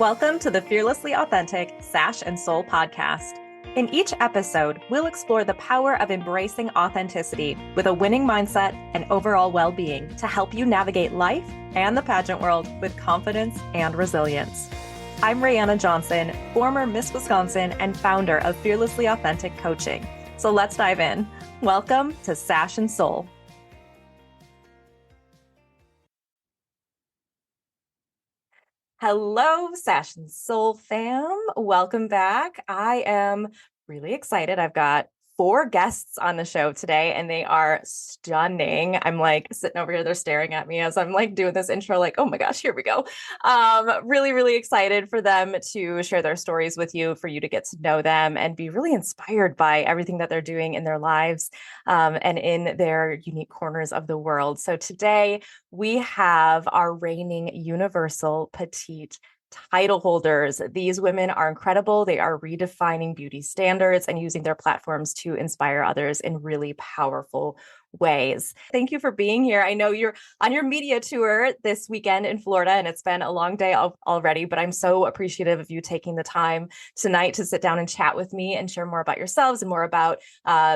Welcome to the Fearlessly Authentic Sash and Soul podcast. In each episode, we'll explore the power of embracing authenticity with a winning mindset and overall well-being to help you navigate life and the pageant world with confidence and resilience. I'm Rayanna Johnson, former Miss Wisconsin and founder of Fearlessly Authentic Coaching. So let's dive in. Welcome to Sash and Soul. Hello, Sash and Soul fam. Welcome back. I am really excited. I've got 4 guests on the show today, and they are stunning. I'm like sitting over here, they're staring at me as I'm like doing this intro, like, oh my gosh, here we go. Really, really excited for them to share their stories with you, for you to get to know them and be really inspired by everything that they're doing in their lives and in their unique corners of the world. So today we have our reigning Universal Petite title holders. These women are incredible. They are redefining beauty standards and using their platforms to inspire others in really powerful ways. Thank you for being here. I know you're on your media tour this weekend in Florida, and it's been a long day already, but I'm so appreciative of you taking the time tonight to sit down and chat with me and share more about yourselves and more about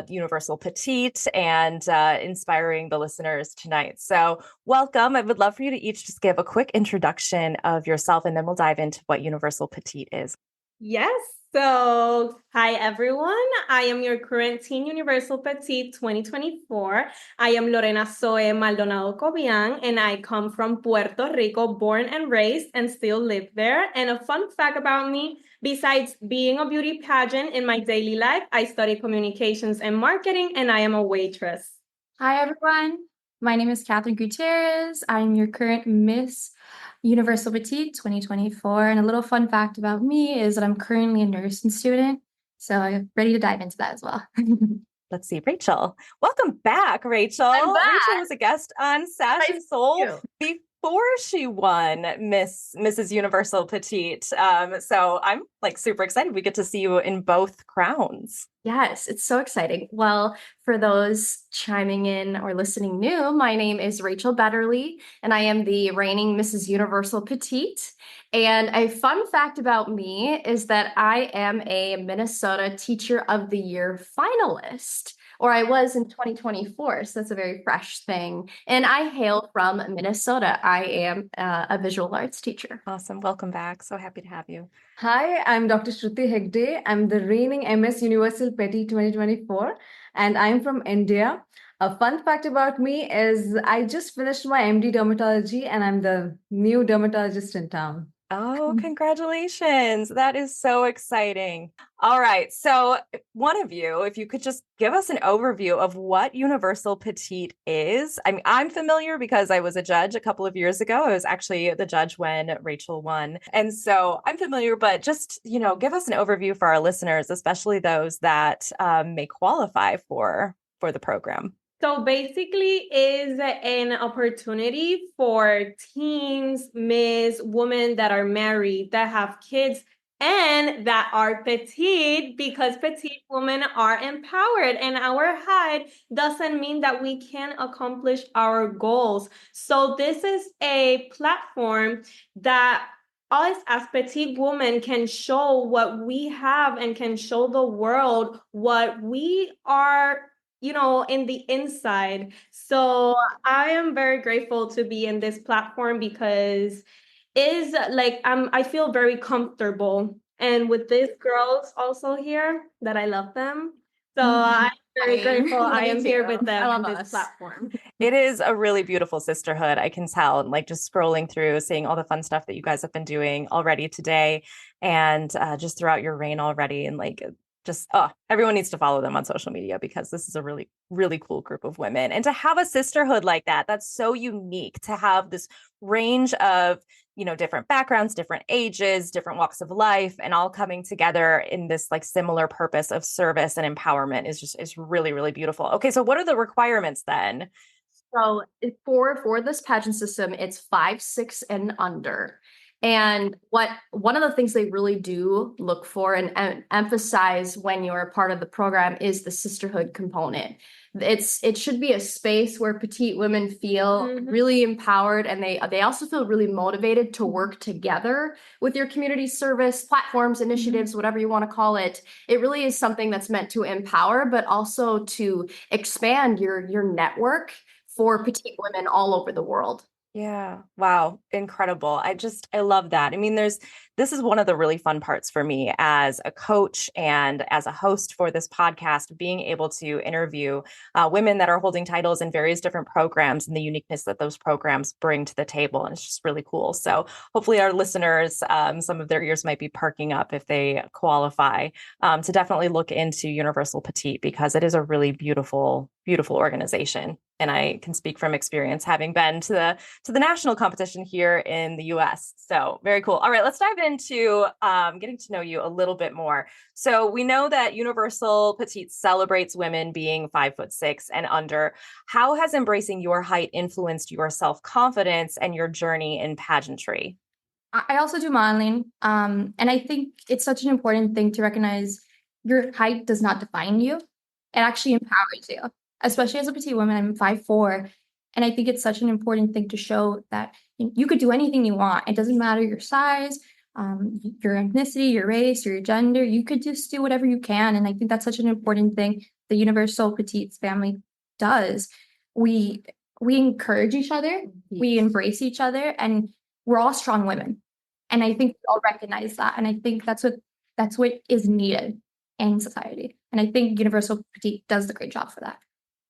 Universal Petite and inspiring the listeners tonight. So welcome. I would love for you to each just give a quick introduction of yourself, and then we'll dive into what Universal Petite is. Yes. So, hi everyone. I am your current Teen Universal Petite 2024. I am Lorena Zoe Maldonado Cobian, and I come from Puerto Rico, born and raised, and still live there. And a fun fact about me, besides being a beauty pageant in my daily life, I study communications and marketing, and I am a waitress. Hi everyone. My name is Catherine Gutierrez. I'm your current Miss Universal Petite 2024. And a little fun fact about me is that I'm currently a nursing student. So I'm ready to dive into that as well. Let's see, Rachel. Welcome back, Rachel. I'm back. Rachel was a guest on Sash and Soul before she won Mrs. Universal Petite. So I'm like super excited. We get to see you in both crowns. Yes, it's so exciting. Well, for those chiming in or listening new, my name is Rachel Betterly, and I am the reigning Mrs. Universal Petite. And a fun fact about me is that I am a Minnesota Teacher of the Year finalist, or I was in 2024. So that's a very fresh thing. And I hail from Minnesota. I am a visual arts teacher. Awesome. Welcome back. So happy to have you. Hi, I'm Dr. Shruti Hegde. I'm the reigning MS Universal Petite 2024, and I'm from India. A fun fact about me is I just finished my MD dermatology, and I'm the new dermatologist in town. Oh, congratulations. That is so exciting. All right. So one of you, if you could just give us an overview of what Universal Petite is. I mean, I'm familiar because I was a judge a couple of years ago. I was actually the judge when Rachel won. And so I'm familiar, but just, give us an overview for our listeners, especially those that may qualify for the program. So basically is an opportunity for teens, women that are married, that have kids, and that are petite, because petite women are empowered, and our height doesn't mean that we can't accomplish our goals. So this is a platform that us as petite women can show what we have and can show the world what we are in the inside. So I am very grateful to be in this platform because I feel very comfortable. And with these girls also here, that I love them. So I'm very grateful I am here with them on this platform. It is a really beautiful sisterhood. I can tell, like just scrolling through, seeing all the fun stuff that you guys have been doing already today and just throughout your reign already. And everyone needs to follow them on social media because this is a really, really cool group of women. And to have a sisterhood like that, that's so unique, to have this range of, different backgrounds, different ages, different walks of life, and all coming together in this like similar purpose of service and empowerment is really, really beautiful. Okay. So what are the requirements then? So for this pageant system, it's 5, 6 and under. And one of the things they really do look for and emphasize when you're a part of the program is the sisterhood component, it should be a space where petite women feel really empowered, and they also feel really motivated to work together with your community service platforms, initiatives, whatever you want to call it. It really is something that's meant to empower, but also to expand your network for petite women all over the world. Yeah. Wow. Incredible. I love that. I mean, this is one of the really fun parts for me as a coach and as a host for this podcast, being able to interview women that are holding titles in various different programs and the uniqueness that those programs bring to the table. And it's just really cool. So hopefully our listeners, some of their ears might be perking up if they qualify, to definitely look into Universal Petite, because it is a really beautiful, beautiful organization. And I can speak from experience, having been to the national competition here in the US. So very cool. All right, let's dive into getting to know you a little bit more. So we know that Universal Petite celebrates women being 5'6" and under. How has embracing your height influenced your self-confidence and your journey in pageantry? I also do modeling. And I think it's such an important thing to recognize your height does not define you. It actually empowers you, especially as a petite woman. I'm 5'4". And I think it's such an important thing to show that you could do anything you want. It doesn't matter your size, your ethnicity, your race, or your gender. You could just do whatever you can. And I think that's such an important thing the Universal Petites family does. We encourage each other, we embrace each other, and we're all strong women. And I think we all recognize that. And I think that's what is needed in society. And I think Universal Petite does a great job for that.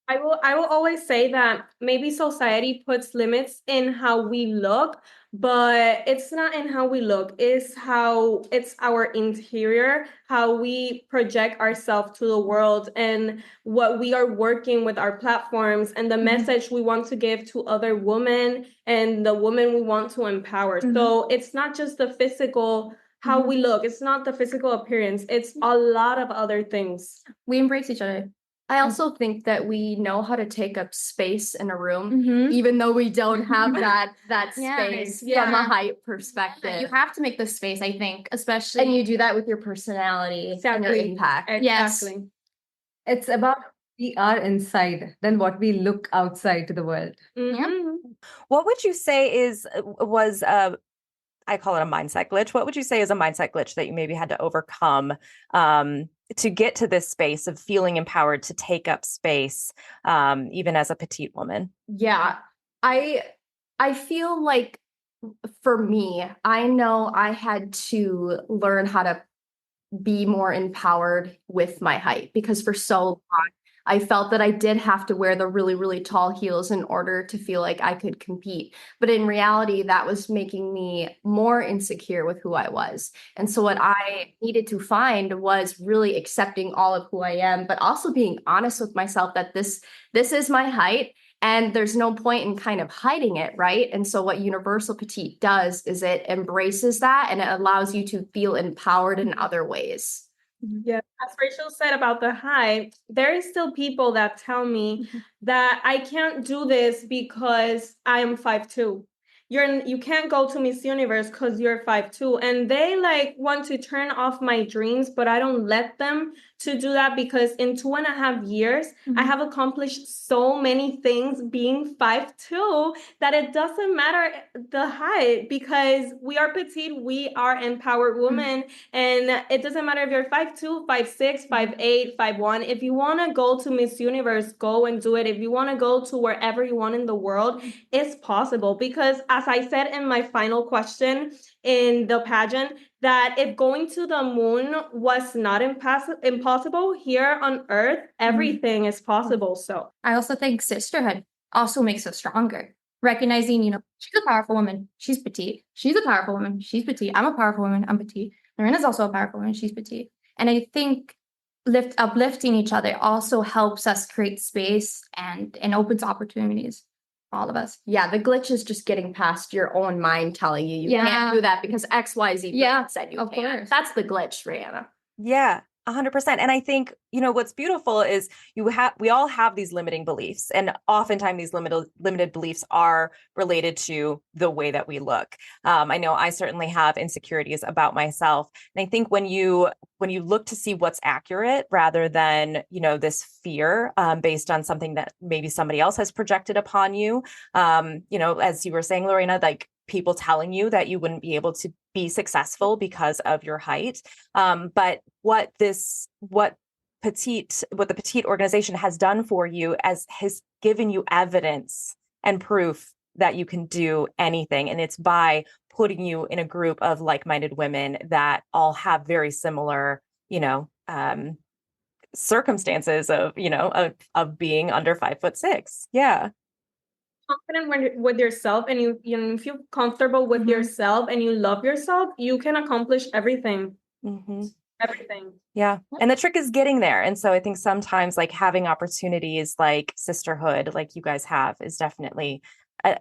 I will always say that maybe society puts limits in how we look, but it's not in how we look. It's our interior, how we project ourselves to the world, and what we are working with our platforms, and the message we want to give to other women and the women we want to empower. So it's not just the physical, how we look. It's not the physical appearance. It's a lot of other things. We embrace each other. I also think that we know how to take up space in a room, even though we don't have that space from a height perspective. You have to make the space, I think, especially. And you do that with your personality and your impact. Exactly. Yes. It's about we are inside than what we look outside to the world. What would you say was I call it a mindset glitch. What would you say is a mindset glitch that you maybe had to overcome to get to this space of feeling empowered to take up space, even as a petite woman? Yeah, I feel like for me, I know I had to learn how to be more empowered with my height, because for so long I felt that I did have to wear the really, really tall heels in order to feel like I could compete. But in reality, that was making me more insecure with who I was. And so what I needed to find was really accepting all of who I am, but also being honest with myself that this is my height. And there's no point in kind of hiding it, right? And so what Universal Petite does is it embraces that, and it allows you to feel empowered in other ways. Yeah, as Rachel said about the height, there is still people that tell me that I can't do this because I am 5'2". You can't go to Miss Universe because you're 5'2", and they want to turn off my dreams, but I don't let them to do that, because in 2.5 years, I have accomplished so many things being 5'2" that it doesn't matter the height, because we are petite, we are empowered women, and it doesn't matter if you're 5'2", 5'6", 5'8", 5'1". If you want to go to Miss Universe, go and do it. If you want to go to wherever you want in the world, it's possible. Because as I said in my final question in the pageant, that if going to the moon was not impossible here on Earth, everything is possible. So I also think sisterhood also makes us stronger. Recognizing, she's a powerful woman, she's petite. She's a powerful woman, she's petite. I'm a powerful woman, I'm petite. Lorena's also a powerful woman, she's petite. And I think uplifting each other also helps us create space and opens opportunities. All of us. Yeah, the glitch is just getting past your own mind telling you can't do that because XYZ said you can't. Course. That's the glitch, Rihanna. Yeah. 100%. And I think, what's beautiful is we all have these limiting beliefs, and oftentimes these limited beliefs are related to the way that we look. I know I certainly have insecurities about myself. And I think when you look to see what's accurate rather than, this fear based on something that maybe somebody else has projected upon you, as you were saying, Lorena, like people telling you that you wouldn't be able to be successful because of your height. But what the Petite organization has done for you has given you evidence and proof that you can do anything. And it's by putting you in a group of like-minded women that all have very similar, circumstances of being under 5'6". Yeah. Confident with yourself, and you feel comfortable with yourself, and you love yourself, you can accomplish everything. Everything. Yeah. And the trick is getting there. And so I think sometimes like having opportunities like Sisterhood, like you guys have, is definitely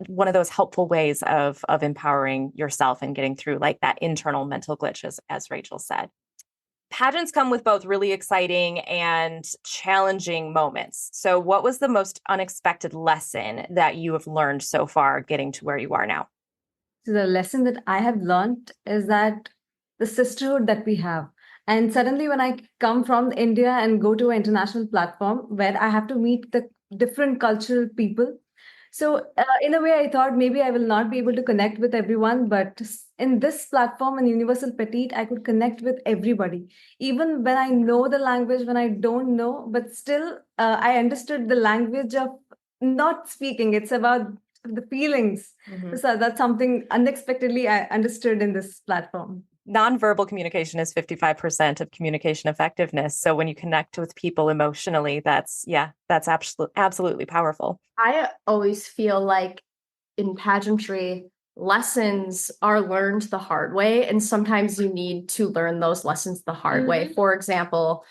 one of those helpful ways of empowering yourself and getting through like that internal mental glitch, as Rachel said. Pageants come with both really exciting and challenging moments. So what was the most unexpected lesson that you have learned so far getting to where you are now? So the lesson that I have learned is that the sisterhood that we have. And suddenly when I come from India and go to an international platform where I have to meet the different cultural people. So in a way, I thought maybe I will not be able to connect with everyone, but in this platform in Universal Petite, I could connect with everybody. Even when I know the language, when I don't know, but still I understood the language of not speaking. It's about the feelings. So that's something unexpectedly I understood in this platform. Nonverbal communication is 55% of communication effectiveness. So when you connect with people emotionally, that's absolutely powerful. I always feel like in pageantry, lessons are learned the hard way. And sometimes you need to learn those lessons the hard way. For example,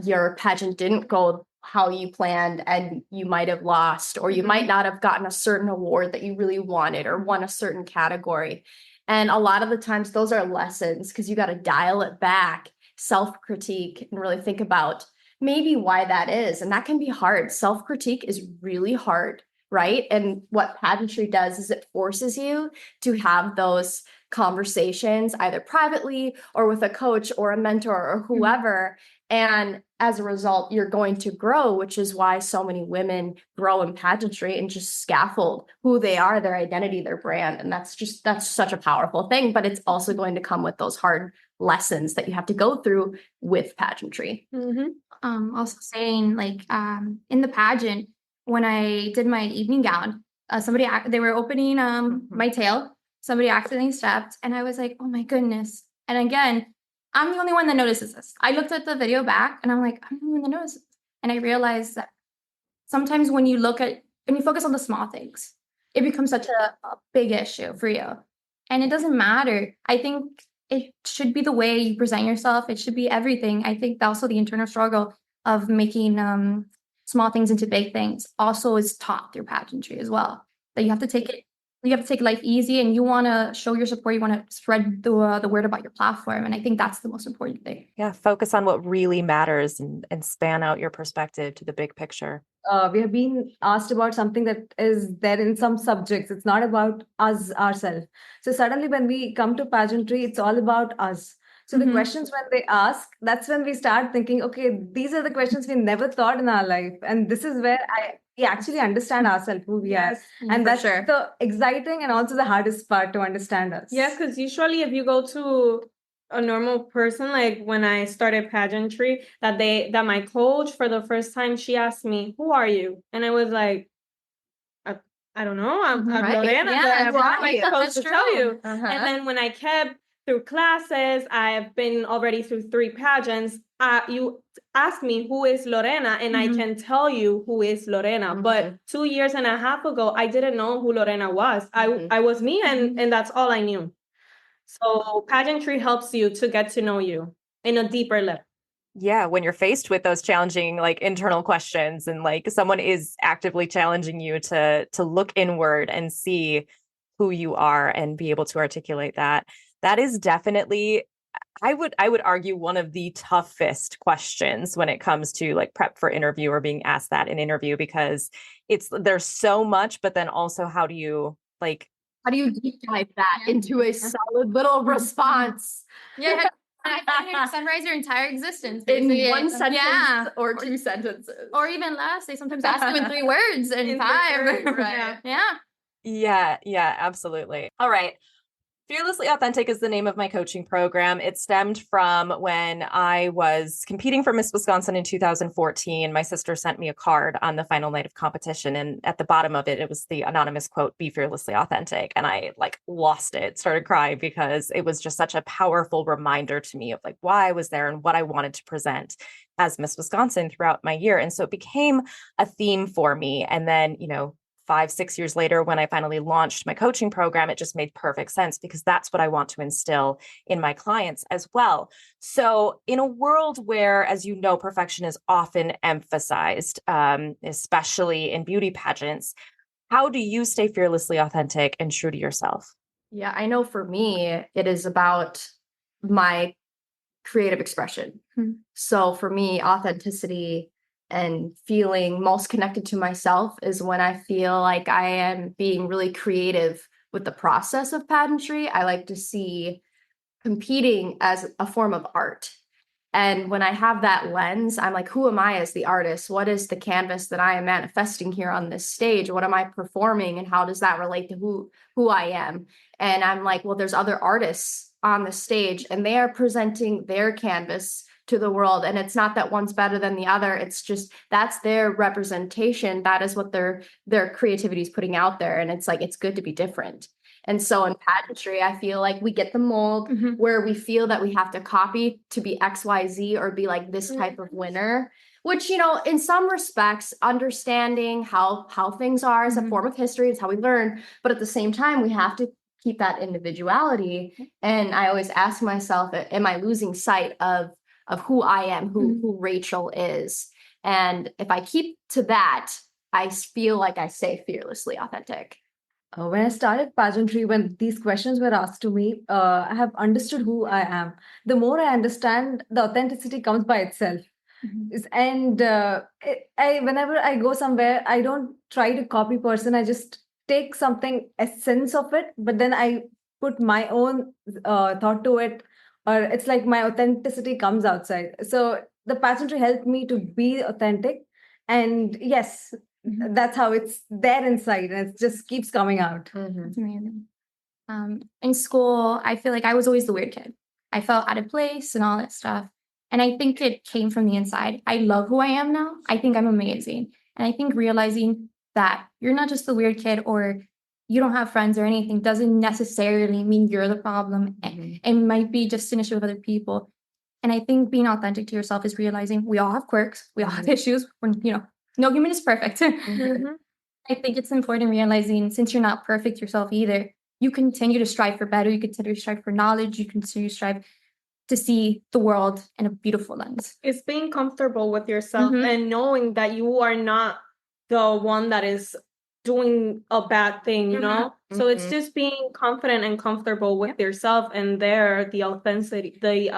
your pageant didn't go how you planned and you might have lost, or you might not have gotten a certain award that you really wanted or won a certain category. And a lot of the times those are lessons because you got to dial it back, self-critique, and really think about maybe why that is. And that can be hard. Self-critique is really hard, right? And what pageantry does is it forces you to have those conversations either privately or with a coach or a mentor or whoever. And as a result, you're going to grow, which is why so many women grow in pageantry and just scaffold who they are, their identity, their brand. And that's such a powerful thing, but it's also going to come with those hard lessons that you have to go through with pageantry. Also saying like, in the pageant, when I did my evening gown, they were opening, my tail, somebody accidentally stepped, and I was like, oh my goodness. And again, I'm the only one that notices this. I looked at the video back and I'm like, I'm the only one that notices. And I realized that sometimes when you focus on the small things, it becomes such a big issue for you. And it doesn't matter. I think it should be the way you present yourself. It should be everything. I think also the internal struggle of making small things into big things also is taught through pageantry as well. That you have to take life easy, and you want to show your support. You want to spread the word about your platform. And I think that's the most important thing. Yeah. Focus on what really matters and span out your perspective to the big picture. We have been asked about something that is there in some subjects. It's not about us ourselves. So suddenly when we come to pageantry, it's all about us. So the questions when they ask, that's when we start thinking, okay, these are the questions we never thought in our life. And this is where we actually understand ourselves, who we are. And that's the exciting and also the hardest part, to understand us. Yeah, because usually if you go to a normal person, like when I started pageantry, that my coach for the first time, she asked me, who are you? And I was like, I don't know. I'm Lorena. Yeah, What am I supposed to tell you? Uh-huh. And then when I kept through classes, I have been already through 3 pageants. You ask me who is Lorena, and I can tell you who is Lorena. But 2 years and a half ago, I didn't know who Lorena was. I was me, and that's all I knew. So pageantry helps you to get to know you in a deeper level. Yeah, when you're faced with those challenging like internal questions, and like someone is actively challenging you to look inward and see who you are and be able to articulate that. That is definitely I would argue one of the toughest questions when it comes to like prep for interview or being asked that in interview, because there's so much, but then also how do you deep dive that into a solid little response? Yeah, I summarize your entire existence In basically. one sentence Yeah. or 2 sentences. Or even less. They sometimes ask you in 3 words and In 5. 3 words, Right. Yeah, absolutely. All right. Fearlessly Authentic is the name of my coaching program. It stemmed from when I was competing for Miss Wisconsin in 2014. My sister sent me a card on the final night of competition. And at the bottom of it, it was the anonymous quote, "Be fearlessly authentic." And I like lost it, started crying, because it was just such a powerful reminder to me of like why I was there and what I wanted to present as Miss Wisconsin throughout my year. And so it became a theme for me. And then, 5, 6 years later, when I finally launched my coaching program, it just made perfect sense, because that's what I want to instill in my clients as well. So in a world where, as you know, perfection is often emphasized, especially in beauty pageants, how do you stay fearlessly authentic and true to yourself? Yeah, I know for me, it is about my creative expression. So for me, authenticity and feeling most connected to myself is when I feel like I am being really creative with the process of pageantry. I like to see competing as a form of art. And when I have that lens, I'm like, who am I as the artist? What is the canvas that I am manifesting here on this stage? What am I performing? And how does that relate to who I am? And I'm like, well, there's other artists on the stage and they are presenting their canvas to the world. And it's not that one's better than the other. It's just that's their representation. That is what their creativity is putting out there. And it's like, it's good to be different. And so in pageantry, I feel like we get the mold where we feel that we have to copy to be XYZ or be like this type of winner, which, in some respects, understanding how things are is a form of history, it's how we learn. But at the same time, we have to keep that individuality. And I always ask myself, am I losing sight of who I am, who Rachel is? And if I keep to that, I feel like I stay fearlessly authentic. When I started pageantry, when these questions were asked to me, I have understood who I am. The more I understand, the authenticity comes by itself. And whenever I go somewhere, I don't try to copy person. I just take something essence of it, but then I put my own thought to it, or it's like my authenticity comes outside. So the pageantry helped me to be authentic, and yes, that's how it's there inside, and it just keeps coming out. It's amazing. In school, I feel like I was always the weird kid. I felt out of place and all that stuff. And I think it came from the inside. I love who I am now. I think I'm amazing. And I think realizing that you're not just the weird kid or you don't have friends or anything doesn't necessarily mean you're the problem. It might be just an issue with other people. And I think being authentic to yourself is realizing we all have quirks. We all have issues. No human is perfect. I think it's important realizing since you're not perfect yourself either, you continue to strive for better. You continue to strive for knowledge. You continue to strive to see the world in a beautiful lens. It's being comfortable with yourself and knowing that you are not the one that is doing a bad thing, So it's just being confident and comfortable with yourself, and the authenticity,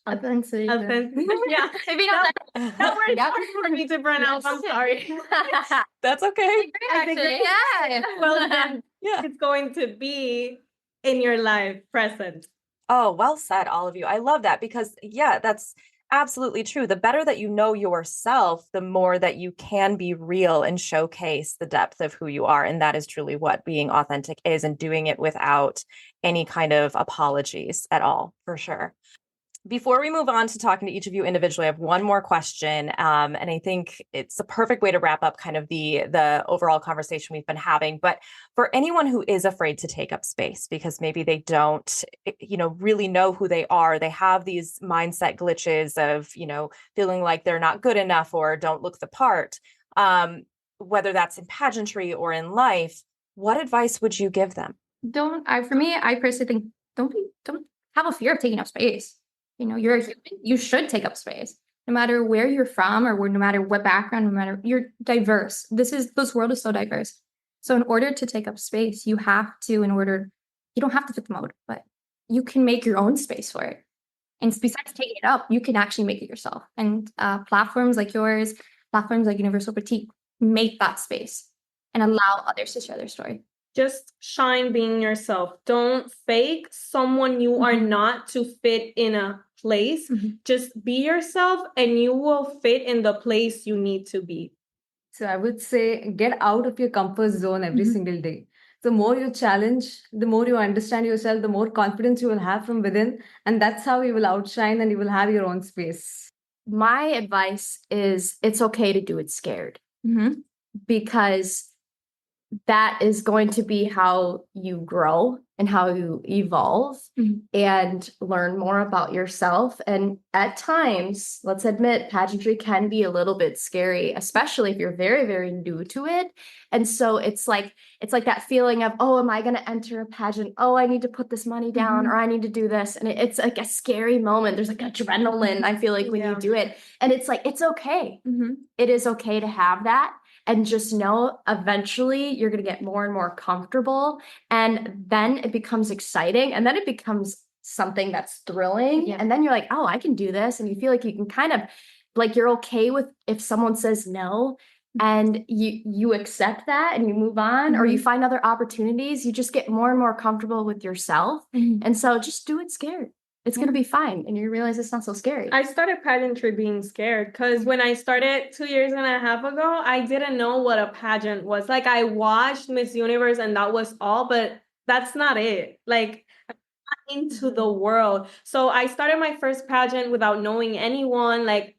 Authenticity. yeah. Maybe not That word's hard for me to pronounce. I'm sorry. That's okay. actually. Yeah. Well, then Yeah. it's going to be in your life present. Oh, well said, all of you. I love that, because that's absolutely true. The better that you know yourself, the more that you can be real and showcase the depth of who you are. And that is truly what being authentic is, and doing it without any kind of apologies at all, for sure. Before we move on to talking to each of you individually, I have one more question. And I think it's a perfect way to wrap up kind of the overall conversation we've been having. But for anyone who is afraid to take up space because maybe they don't, really know who they are, they have these mindset glitches of, feeling like they're not good enough or don't look the part, whether that's in pageantry or in life, what advice would you give them? For me, I personally think don't have a fear of taking up space. You're a human. You should take up space, no matter where you're from or no matter what background. You're diverse. This world is so diverse. So in order to take up space, you don't have to fit the mode, but you can make your own space for it. And besides taking it up, you can actually make it yourself. And platforms like yours, platforms like Universal Petite, make that space and allow others to share their story. Just shine being yourself. Don't fake someone you are not to fit in a place. Just be yourself and you will fit in the place you need to be. So I would say get out of your comfort zone every single day. The more you challenge, the more you understand yourself, the more confidence you will have from within. And that's how you will outshine and you will have your own space. My advice is it's okay to do it scared, because that is going to be how you grow and how you evolve and learn more about yourself. And at times, let's admit, pageantry can be a little bit scary, especially if you're very, very new to it. And so it's like that feeling of, oh, am I going to enter a pageant? Oh, I need to put this money down, or I need to do this. And it's like a scary moment. There's like adrenaline, I feel like, when you do it. And it's like, it's okay. It is okay to have that. And just know eventually you're going to get more and more comfortable. And then it becomes exciting. And then it becomes something that's thrilling. Yeah. And then you're like, oh, I can do this. And you feel like you can kind of, like, you're okay with if someone says no, and you accept that and you move on, or you find other opportunities. You just get more and more comfortable with yourself. And so just do it scared. It's going to be fine. And you realize it's not so scary. I started pageantry being scared because when I started 2.5 years ago, I didn't know what a pageant was. Like, I watched Miss Universe and that was all, but that's not it. Like, I'm not into the world. So I started my first pageant without knowing anyone, like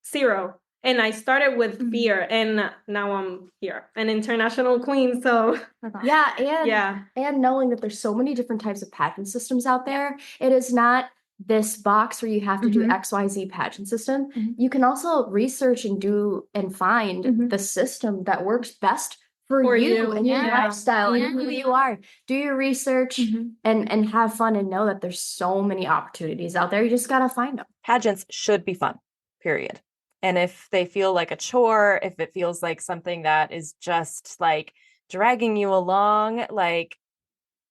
zero. And I started with fear, and now I'm here, an international queen. So and knowing that there's so many different types of pageant systems out there. It is not this box where you have to do XYZ pageant system. You can also research and do and find the system that works best for you and your lifestyle and who you are. Do your research and have fun, and know that there's so many opportunities out there. You just got to find them. Pageants should be fun, period. And if they feel like a chore, if it feels like something that is just like dragging you along, like,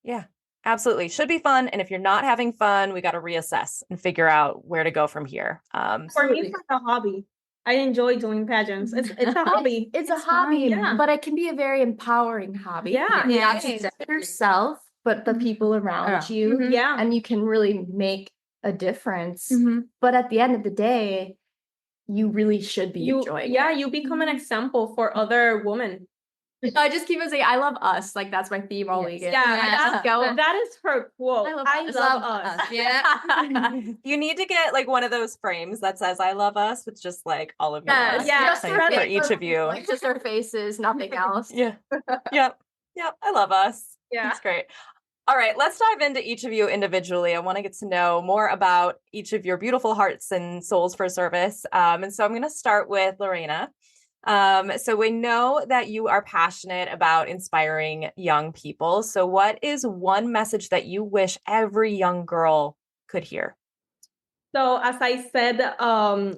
yeah, absolutely should be fun. And if you're not having fun, we got to reassess and figure out where to go from here. For me, it's like a hobby. I enjoy doing pageants. It's a hobby. It's a hobby, but it can be a very empowering hobby. Not just yourself, but the people around you. And you can really make a difference. But at the end of the day, you really should be enjoying it. You become an example for other women. I just keep on saying, I love us. Like, that's my theme all weekend. That is her quote. I love us. Yeah. You need to get like one of those frames that says "I love us" with just like all of you. Just for each of you. Just our faces, nothing else. Yep. I love us. It's great. All right, let's dive into each of you individually. I want to get to know more about each of your beautiful hearts and souls for service. And so I'm going to start with Lorena. So we know that you are passionate about inspiring young people. So what is one message that you wish every young girl could hear? So as I said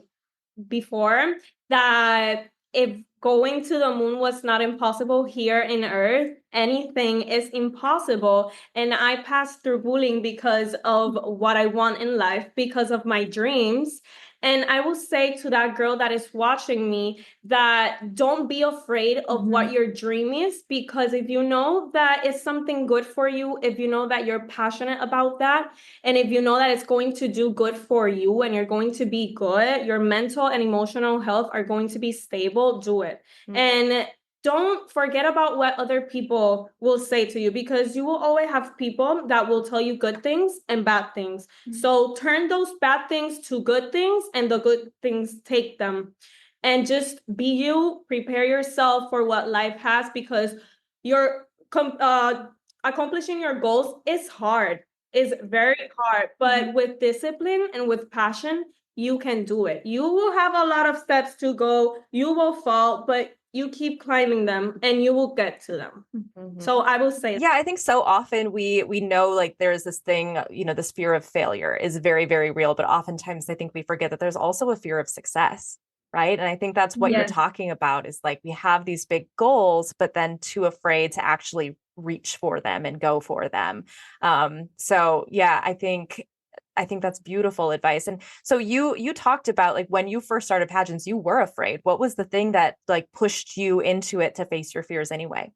before, that if going to the moon was not impossible here in Earth, anything is impossible. And I passed through bullying because of what I want in life, because of my dreams. And I will say to that girl that is watching me that don't be afraid of what your dream is, because if you know that it's something good for you, if you know that you're passionate about that, and if you know that it's going to do good for you and you're going to be good, your mental and emotional health are going to be stable, do it. And don't forget about what other people will say to you, because you will always have people that will tell you good things and bad things. So turn those bad things to good things, and the good things, take them. And just be you, prepare yourself for what life has, because you're accomplishing your goals is hard. It's very hard, but with discipline and with passion, you can do it. You will have a lot of steps to go. You will fall, but you keep climbing them and you will get to them. So I will say, I think so often we know, like, there's this thing, this fear of failure is very, very real, but oftentimes I think we forget that there's also a fear of success, right? And I think that's what you're talking about, is like, we have these big goals, but then too afraid to actually reach for them and go for them. I think I think that's beautiful advice. And so you talked about like when you first started pageants, you were afraid. What was the thing that like pushed you into it to face your fears anyway?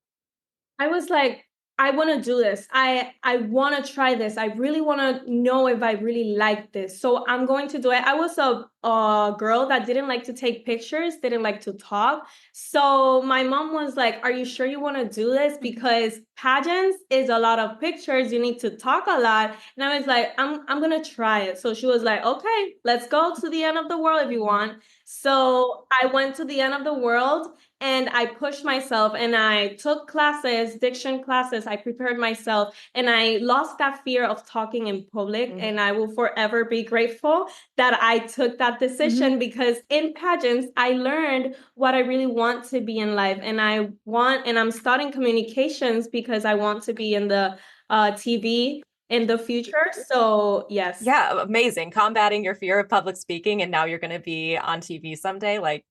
I was like, I want to do this. I want to try this. I really want to know if I really like this. So I'm going to do it. I was a girl that didn't like to take pictures, didn't like to talk. So my mom was like, "Are you sure you want to do this? Because pageants is a lot of pictures. You need to talk a lot." And I was like, I'm gonna try it. So she was like, "Okay, let's go to the end of the world if you want." So I went to the end of the world and I pushed myself and I took classes, diction classes. I prepared myself and I lost that fear of talking in public. Mhm. And I will forever be grateful that I took that decision because in pageants, I learned what I really want to be in life. And I'm studying communications because I want to be in the TV in the future. So, yes. Yeah, amazing. Combating your fear of public speaking, and now you're going to be on TV someday. Like,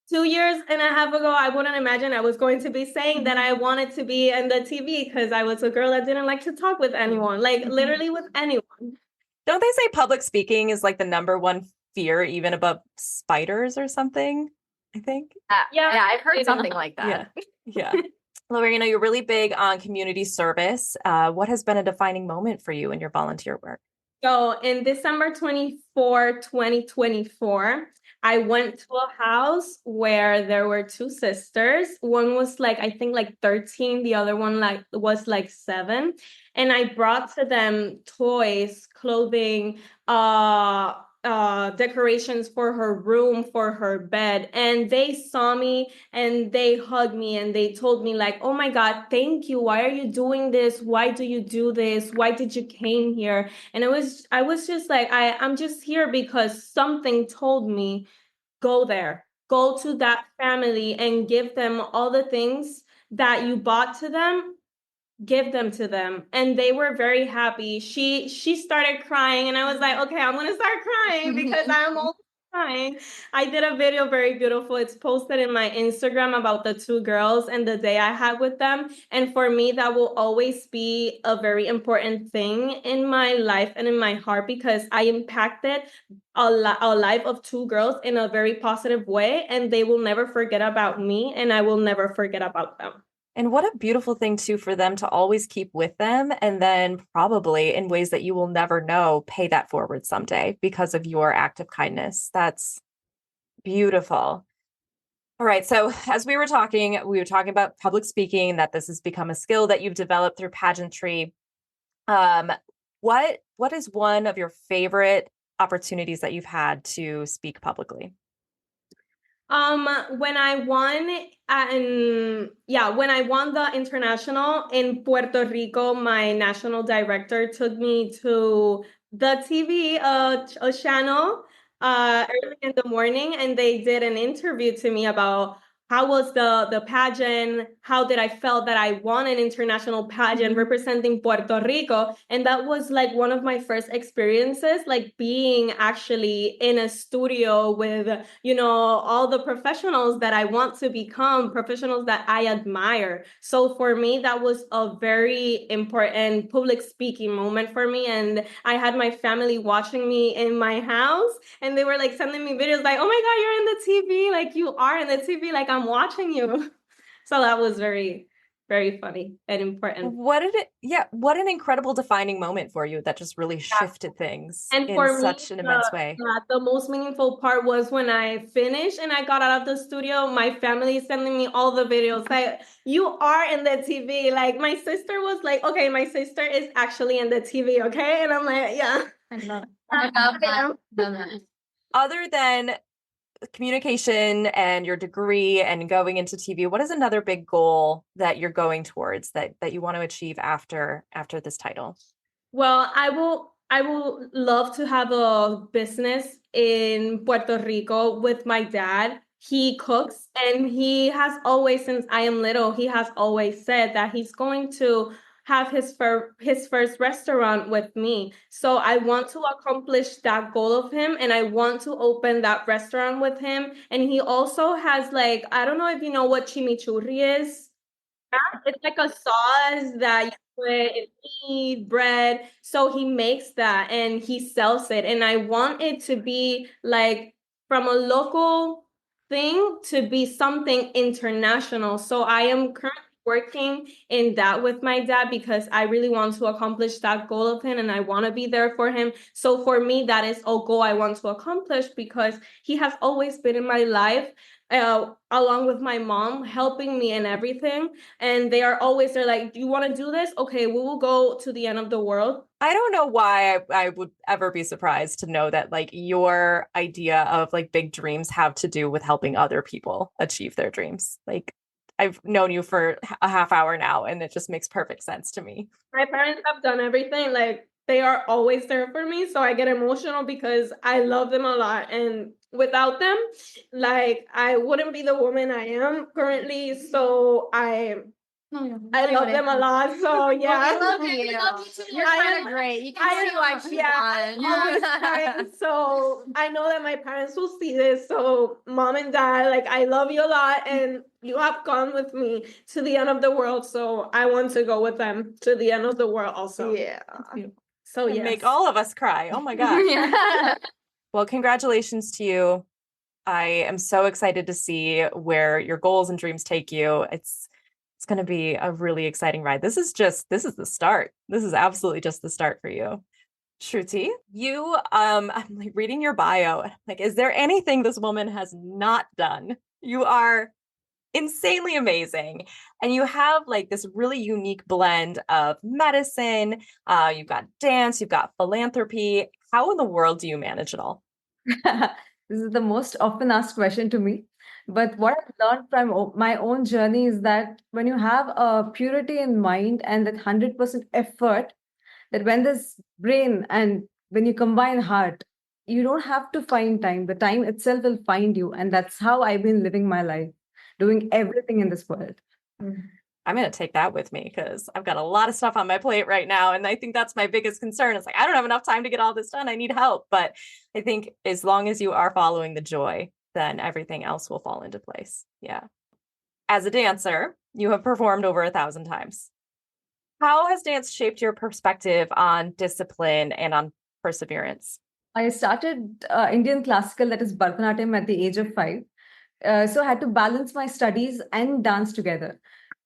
2 years and a half ago, I wouldn't imagine I was going to be saying that I wanted to be in the TV because I was a girl that didn't like to talk with anyone, like literally with anyone. don't they say public speaking is like the number one fear, even above spiders or something? I think. Yeah. Yeah, I've heard Yeah. something like that. Yeah. Lorena, you're really big on community service. What has been a defining moment for you in your volunteer work? So in December 24, 2024, I went to a house where there were two sisters. One was like, I think like 13, the other one like was like 7. And I brought to them toys, clothing, decorations for her room, for her bed. And they saw me and they hugged me and they told me like, "Oh my God, thank you. Why are you doing this? Why do you do this? Why did you came here?" And I was just like, I'm just here because something told me, go there, go to that family and give them all the things that you bought to them, give them to them. And they were very happy. She started crying and I was like, okay, I'm gonna start crying because I'm always crying. I did a video very beautiful. It's posted in my Instagram about the two girls and the day I had with them. And for me, that will always be a very important thing in my life and in my heart because I impacted a life of two girls in a very positive way, and they will never forget about me, and I will never forget about them. And what a beautiful thing too for them to always keep with them, and then probably in ways that you will never know, pay that forward someday because of your act of kindness. That's beautiful. All right. So as we were talking about public speaking, that this has become a skill that you've developed through pageantry. Um, what is one of your favorite opportunities that you've had to speak publicly? When I won, when I won the international in Puerto Rico, my national director took me to the TV a channel early in the morning, and they did an interview to me about how was the pageant, how did I felt that I won an international pageant representing Puerto Rico, and that was like one of my first experiences, like being actually in a studio with all the professionals that I want to become, professionals that I admire. So for me, that was a very important public speaking moment for me. And I had my family watching me in my house, and they were like sending me videos like, "Oh my God, you're in the TV. Like you are in the TV. Like I'm watching you." So that was very, very funny and important. What an incredible defining moment for you that just really shifted things And in for me, such an immense way. the most meaningful part was when I finished and I got out of the studio. My family is sending me all the videos. Like, "You are in the TV." Like, my sister was like, "Okay, my sister is actually in the TV, okay?" And I'm like, "Yeah." I love that. Love that. Other than communication and your degree and going into TV, what is another big goal that you're going towards that you want to achieve after this title? Well, I will love to have a business in Puerto Rico with my dad. He cooks and he has always, since I am little, he has always said that he's going to have his first restaurant with me. So I want to accomplish that goal of him and I want to open that restaurant with him. And he also has like, I don't know if you know what chimichurri is. It's like a sauce that you put in meat, bread. So he makes that and he sells it. And I want it to be like from a local thing to be something international. So I am currently working in that with my dad because I really want to accomplish that goal of him and I want to be there for him. So for me, that is a goal I want to accomplish because he has always been in my life. Along with my mom helping me and everything, and they're like, do you want to do this? Okay, we will go to the end of the world. I don't know why I would ever be surprised to know that like your idea of like big dreams have to do with helping other people achieve their dreams. Like I've known you for a half hour now and it just makes perfect sense to me. My parents have done everything. Like they are always there for me. So I get emotional because I love them a lot. And without them, like I wouldn't be the woman I am currently. So I love them a lot. So yeah. We love you. We love you too. You're kind of great. You can see why she's always trying. So I know that my parents will see this. So mom and dad, like I love you a lot and you have gone with me to the end of the world. So I want to go with them to the end of the world also. Yeah. So And yes. make all of us cry. Oh my gosh. Yeah. Well, congratulations to you. I am so excited to see where your goals and dreams take you. It's going to be a really exciting ride. This is the start. This is absolutely just the start for you. Shruti, I'm like reading your bio. Like, is there anything this woman has not done? You are insanely amazing. And you have like this really unique blend of medicine. You've got dance, you've got philanthropy. How in the world do you manage it all? This is the most often asked question to me. But what I've learned from my own journey is that when you have a purity in mind and that 100% effort, that when there's brain and when you combine heart, you don't have to find time. The time itself will find you. And that's how I've been living my life, doing everything in this world. I'm going to take that with me because I've got a lot of stuff on my plate right now. And I think that's my biggest concern. It's like, I don't have enough time to get all this done. I need help. But I think as long as you are following the joy, then everything else will fall into place. Yeah. As a dancer, you have performed over 1,000 times. How has dance shaped your perspective on discipline and on perseverance? I started Indian classical, that is Bharatanatyam, at the age of 5. So I had to balance my studies and dance together.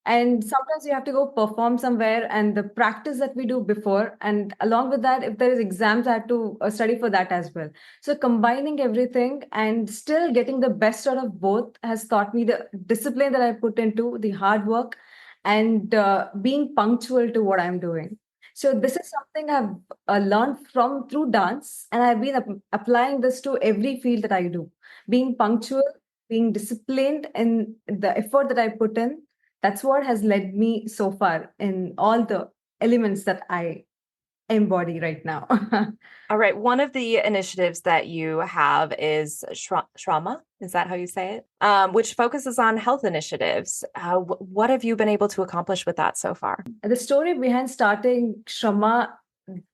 And sometimes you have to go perform somewhere, and the practice that we do before, and along with that, if there is exams, I had to study for that as well. So combining everything and still getting the best out of both has taught me the discipline that I put into the hard work and being punctual to what I'm doing. So this is something I've learned from through dance, and I've been applying this to every field that I do. Being punctual, being disciplined, and the effort that I put in, that's what has led me so far in all the elements that I embody right now. All right. One of the initiatives that you have is Shrama. Is that how you say it? Which focuses on health initiatives. What have you been able to accomplish with that so far? The story behind starting Shrama,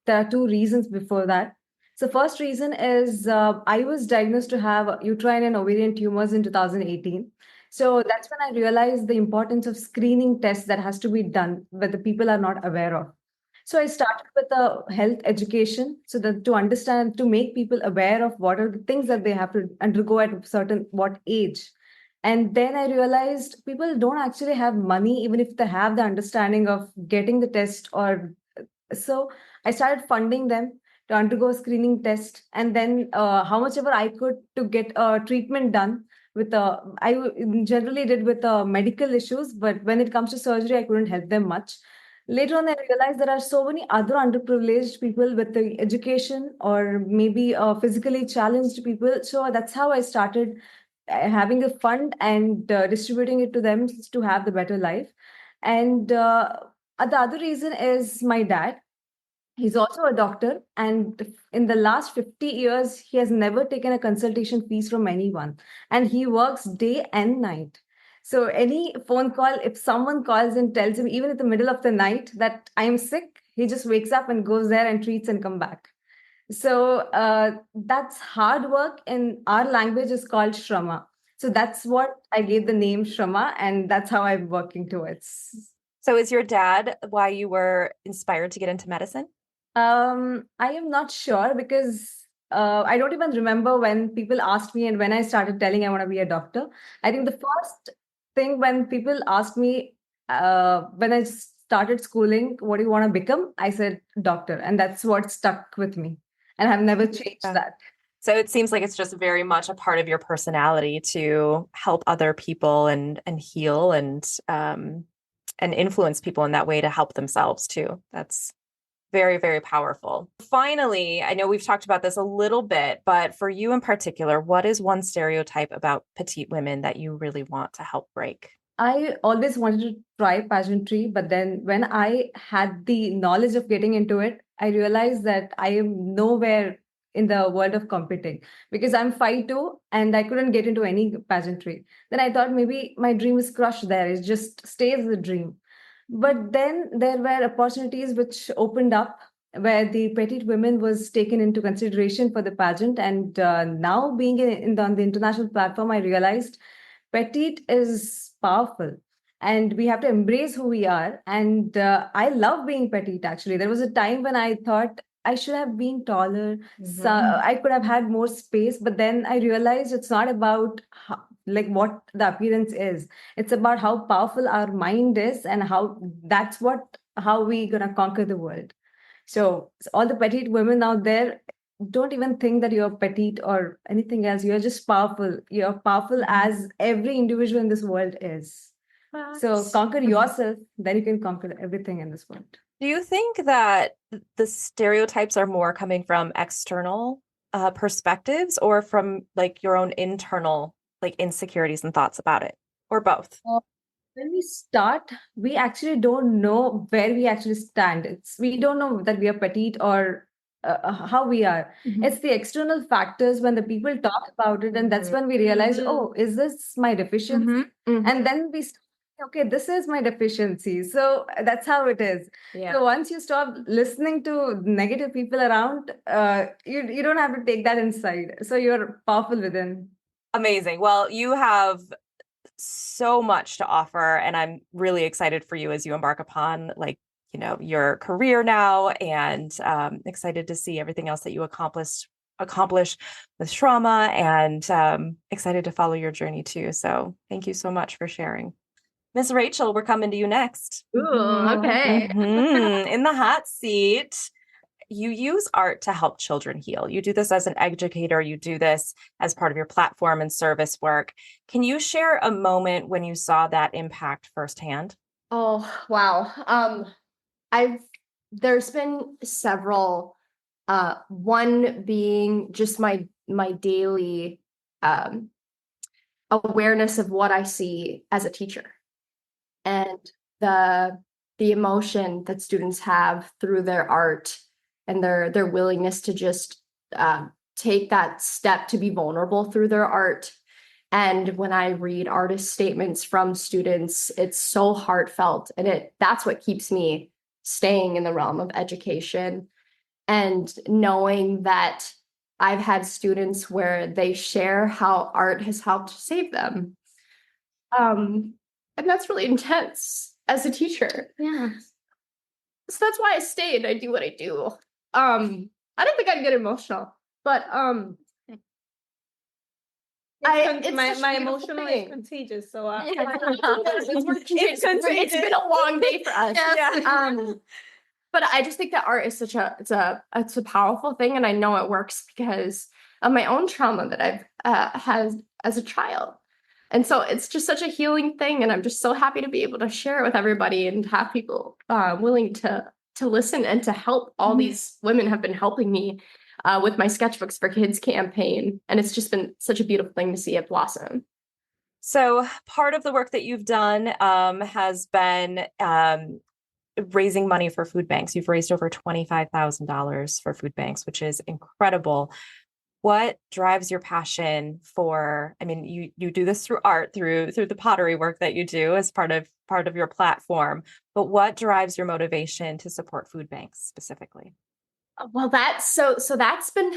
there are 2 reasons before that. So first reason is I was diagnosed to have uterine and ovarian tumors in 2018. So that's when I realized the importance of screening tests that has to be done, but the people are not aware of. So I started with a health education so that to understand, to make people aware of what are the things that they have to undergo at a certain what age. And then I realized people don't actually have money, even if they have the understanding of getting the test or so I started funding them to undergo a screening test, and then how much ever I could to get a treatment done with generally did with medical issues, but when it comes to surgery, I couldn't help them much. Later on, I realized there are so many other underprivileged people with the education or maybe physically challenged people. So that's how I started having a fund and distributing it to them to have the better life. And the other reason is my dad. He's also a doctor, and in the last 50 years, he has never taken a consultation fees from anyone. And he works day and night. So, any phone call, if someone calls and tells him, even in the middle of the night, that I'm sick, he just wakes up and goes there and treats and come back. So, that's hard work. In our language, is called shrama. So that's what I gave the name Shrama, and that's how I'm working towards. So is your dad why you were inspired to get into medicine? I am not sure because I don't even remember when people asked me and when I started telling I want to be a doctor. I think the first thing when people asked me when I started schooling, what do you want to become? I said doctor, and that's what stuck with me, and I've never changed Yeah. that. So it seems like it's just very much a part of your personality to help other people and heal and influence people in that way to help themselves too. That's very, very powerful. Finally, I know we've talked about this a little bit, but for you in particular, what is one stereotype about petite women that you really want to help break? I always wanted to try pageantry, but then when I had the knowledge of getting into it, I realized that I am nowhere in the world of competing because I'm 5'2" and I couldn't get into any pageantry. Then I thought maybe my dream is crushed there. It just stays a dream. But then there were opportunities which opened up where the petite women was taken into consideration for the pageant. And now being on the international platform, I realized petite is powerful and we have to embrace who we are. And I love being petite, actually. There was a time when I thought I should have been taller. So I could have had more space, but then I realized it's not about like what the appearance is. It's about how powerful our mind is and how we gonna conquer the world. So all the petite women out there, don't even think that you're petite or anything else. You're just powerful. You're powerful as every individual in this world is. So conquer yourself, then you can conquer everything in this world. Do you think that the stereotypes are more coming from external perspectives or from like your own internal like insecurities and thoughts about it, or both? When we start, we actually don't know where we actually stand. We don't know that we are petite or how we are. It's the external factors when the people talk about it, and that's when we realize, oh, is this my deficiency? And then we start, okay, this is my deficiency. So that's how it is. Yeah. So once you stop listening to negative people around, you don't have to take that inside. So you're powerful within. Amazing. Well, you have so much to offer, and I'm really excited for you as you embark upon your career now, and excited to see everything else that you accomplish with Shrama, and excited to follow your journey too. So thank you so much for sharing. Miss Rachel, we're coming to you next. Ooh, okay. In the hot seat. You use art to help children heal. You do this as an educator. You do this as part of your platform and service work. Can you share a moment when you saw that impact firsthand? Oh, wow. There's been several, one being just my daily awareness of what I see as a teacher and the emotion that students have through their art and their willingness to just take that step to be vulnerable through their art. And when I read artist statements from students, it's so heartfelt, and that's what keeps me staying in the realm of education, and knowing that I've had students where they share how art has helped save them. And that's really intense as a teacher. Yeah. So that's why I stayed. I do what I do. I don't think I'd get emotional, but my emotional is contagious, so it's been a long day for us. Yeah. But I just think that art is it's a powerful thing, and I know it works because of my own trauma that I've had as a child. And so it's just such a healing thing, and I'm just so happy to be able to share it with everybody and have people willing to listen and to help. All these women have been helping me with my Sketchbooks for Kids campaign, and it's just been such a beautiful thing to see it blossom. So part of the work that you've done has been raising money for food banks. You've raised over $25,000 for food banks, which is incredible. What drives your passion for, I mean, you do this through art, through the pottery work that you do as part of your platform, but what drives your motivation to support food banks specifically? Well, that's been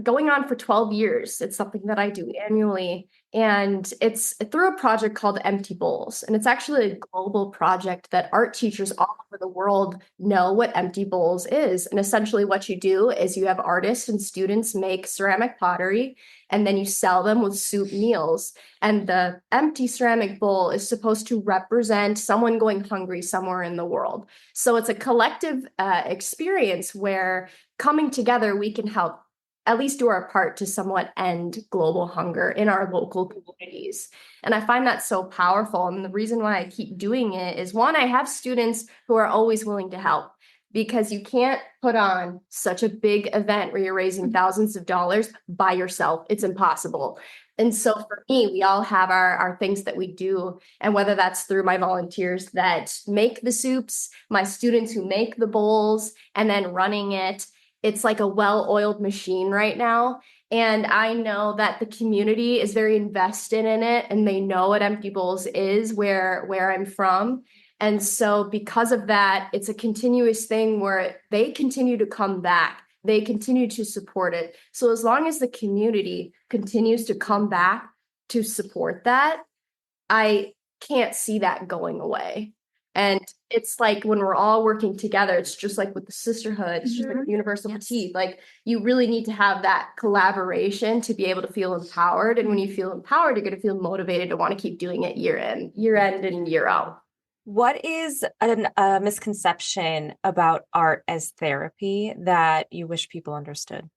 going on for 12 years. It's something that I do annually. And it's through a project called Empty Bowls. And it's actually a global project that art teachers all over the world know what Empty Bowls is. And essentially what you do is you have artists and students make ceramic pottery, and then you sell them with soup meals. And the empty ceramic bowl is supposed to represent someone going hungry somewhere in the world. So it's a collective experience where coming together, we can help at least do our part to somewhat end global hunger in our local communities. And I find that so powerful. And the reason why I keep doing it is, one, I have students who are always willing to help, because you can't put on such a big event where you're raising thousands of dollars by yourself. It's impossible. And so for me, we all have our things that we do. And whether that's through my volunteers that make the soups, my students who make the bowls, and then running it, it's like a well-oiled machine right now. And I know that the community is very invested in it, and they know what Empty Bowls is, where I'm from. And so because of that, it's a continuous thing where they continue to come back. They continue to support it. So as long as the community continues to come back to support that, I can't see that going away. And it's like when we're all working together, it's just like with the Sisterhood, it's just like Universal Petite. Like, you really need to have that collaboration to be able to feel empowered. And when you feel empowered, you're going to feel motivated to want to keep doing it year end and year out. What is a misconception about art as therapy that you wish people understood?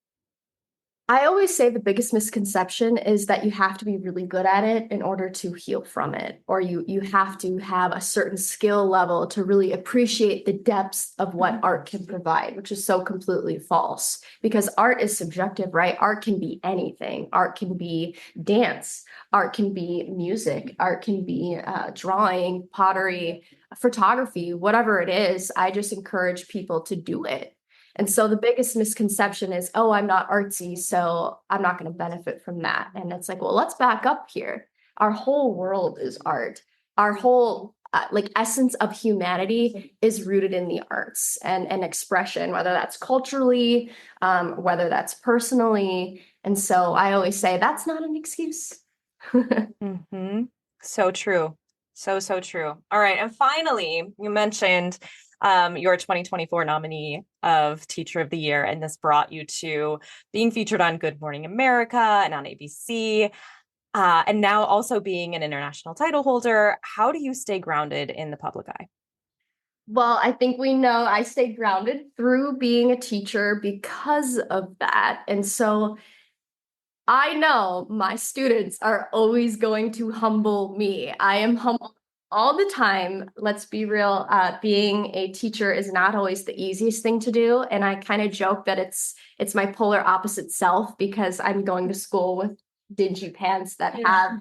I always say the biggest misconception is that you have to be really good at it in order to heal from it, or you have to have a certain skill level to really appreciate the depths of what art can provide, which is so completely false, because art is subjective, right? Art can be anything. Art can be dance, art can be music, art can be drawing, pottery, photography, whatever it is. I just encourage people to do it. And so the biggest misconception is, oh, I'm not artsy, so I'm not going to benefit from that. And it's like, well, let's back up here. Our whole world is art. Our whole essence of humanity is rooted in the arts and expression, whether that's culturally, whether that's personally. And so I always say that's not an excuse. Mm-hmm. So true. So true. All right. And finally, you mentioned your 2024 nominee of Teacher of the Year, and this brought you to being featured on Good Morning America and on ABC, and now also being an international title holder. How do you stay grounded in the public eye? Well, I think we know I stay grounded through being a teacher because of that. And so I know my students are always going to humble me. I am humbled all the time. Let's be real. Being a teacher is not always the easiest thing to do. And I kind of joke that it's my polar opposite self, because I'm going to school with dingy pants that have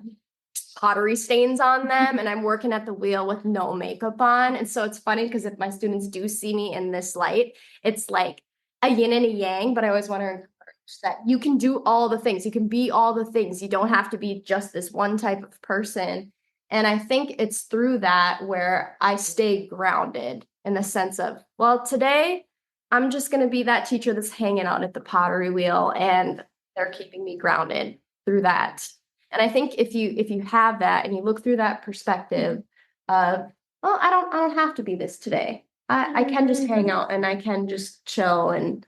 pottery stains on them, and I'm working at the wheel with no makeup on. And so it's funny, because if my students do see me in this light, it's like a yin and a yang, but I always want to encourage that you can do all the things. You can be all the things. You don't have to be just this one type of person. And I think it's through that where I stay grounded, in the sense of, well, today I'm just going to be that teacher that's hanging out at the pottery wheel, and they're keeping me grounded through that. And I think if you have that and you look through that perspective of, well, I don't have to be this today. I can just hang out and I can just chill. And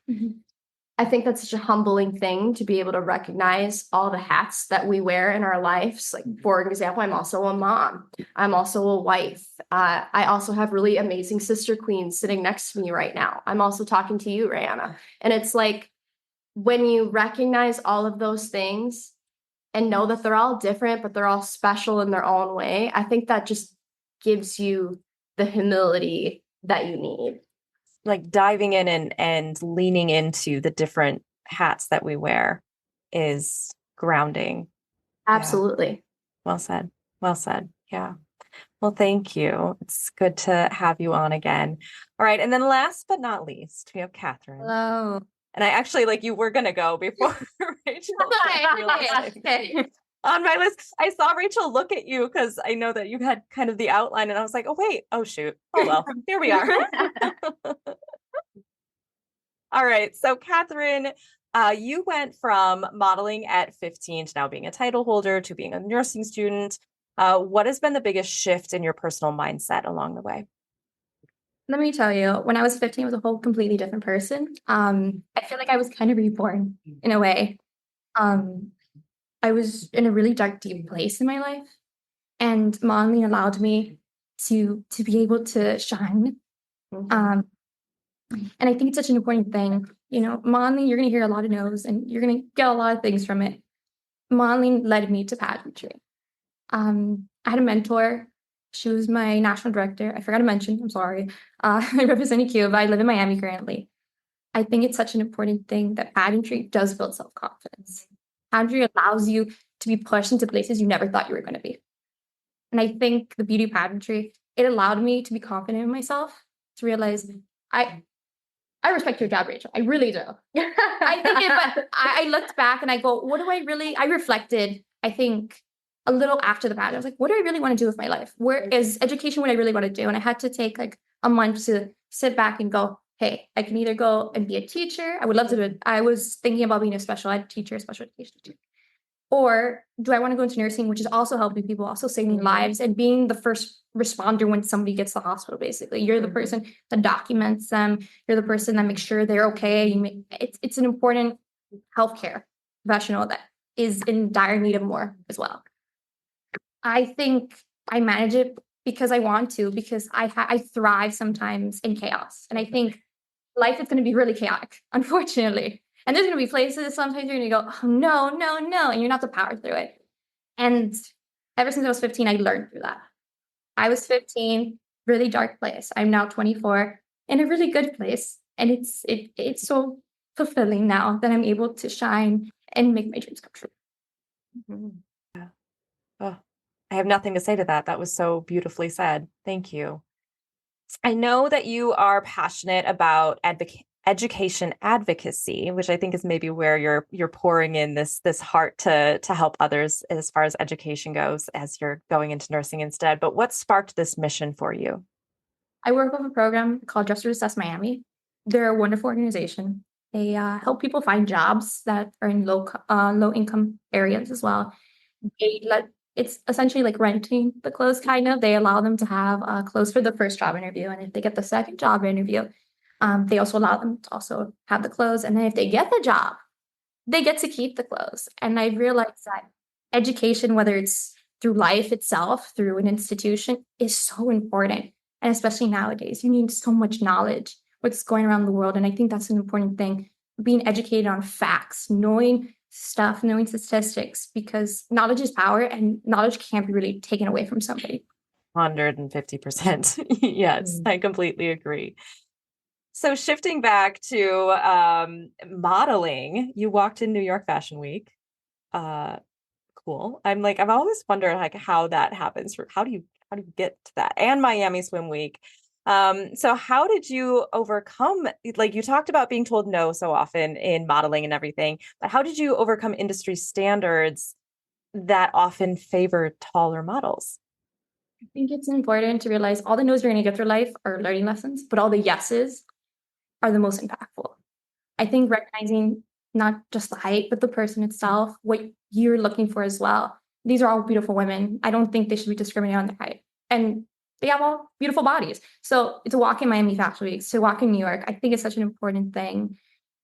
I think that's such a humbling thing, to be able to recognize all the hats that we wear in our lives. Like, for example, I'm also a mom. I'm also a wife. I also have really amazing sister queens sitting next to me right now. I'm also talking to you, Rihanna. And it's like, when you recognize all of those things and know that they're all different, but they're all special in their own way, I think that just gives you the humility that you need. Like diving in and leaning into the different hats that we wear is grounding. Absolutely. Yeah. Well said. Well said. Yeah. Well, thank you. It's good to have you on again. All right. And then last but not least, we have Catherine. Hello. And I actually, like, you were going to go before Rachel. Okay. On my list, I saw Rachel look at you, because I know that you had kind of the outline, and I was like, oh, wait. Oh, shoot. Oh, well, here we are. All right. So, Catherine, You went from modeling at 15 to now being a title holder to being a nursing student. What has been the biggest shift in your personal mindset along the way? Let me tell you, when I was 15, I was a whole completely different person. I feel like I was kind of reborn in a way. Um, I was in a really dark, deep place in my life, and modeling allowed me to be able to shine. Um, and I think it's such an important thing. You know, modeling, you're going to hear a lot of no's, and you're going to get a lot of things from it. Modeling led me to pageantry. I had a mentor. She was my national director. I forgot to mention, I'm sorry. I represent Cuba. I live in Miami currently. I think it's such an important thing that pageantry does build self-confidence. Pageantry allows you to be pushed into places you never thought you were going to be. And I think the beauty of pageantry, it allowed me to be confident in myself, to realize I respect your job, Rachel. I really do. I think it, but I looked back and I go, what do I really, I reflected, I think, a little after the pageant. I was like, what do I really want to do with my life? Where is education what I really want to do? And I had to take like a month to sit back and go, hey, I can either go and be a teacher. I would love to do it. I was thinking about being a special ed teacher, special education teacher. Or do I want to go into nursing, which is also helping people, also saving lives and being the first responder when somebody gets to the hospital, basically. You're the person that documents them. You're the person that makes sure they're okay. It's an important healthcare professional that is in dire need of more as well. I think I manage it because I want to, because I thrive sometimes in chaos. And I think life is going to be really chaotic, unfortunately. And there's going to be places sometimes you're going to go, oh, no, no, no. And you're not to power through it. And ever since I was 15, I learned through that. I was 15, really dark place. I'm now 24 in a really good place. And it's so fulfilling now that I'm able to shine and make my dreams come true. Yeah. Oh, I have nothing to say to that. That was so beautifully said. Thank you. I know that you are passionate about education advocacy, which I think is maybe where you're pouring in this heart to help others as far as education goes as you're going into nursing instead. But what sparked this mission for you? I work with a program called Just Success Miami. They're a wonderful organization. They help people find jobs that are in low income areas as well. It's essentially like renting the clothes, kind of. They allow them to have clothes for the first job interview, and if they get the second job interview, they also allow them to also have the clothes. And then if they get the job, they get to keep the clothes. And I realized that education, whether it's through life itself, through an institution, is so important. And especially nowadays, you need so much knowledge, what's going around the world. And I think that's an important thing, being educated on facts, knowing stuff, knowing statistics, because knowledge is power and knowledge can't be really taken away from somebody. 150%. Yes, I completely agree. So shifting back to modeling, you walked in New York Fashion Week. Cool. I've always wondered like how that happens. How do you get to that? And Miami Swim Week. So how did you overcome, like you talked about being told no so often in modeling and everything, but how did you overcome industry standards that often favor taller models? I think it's important to realize all the no's you're going to get through life are learning lessons, but all the yeses are the most impactful. I think recognizing not just the height, but the person itself, what you're looking for as well. These are all beautiful women. I don't think they should be discriminated on their height. And they have all beautiful bodies. So to walk in Miami Fashion Week, to walk in New York, I think it's such an important thing.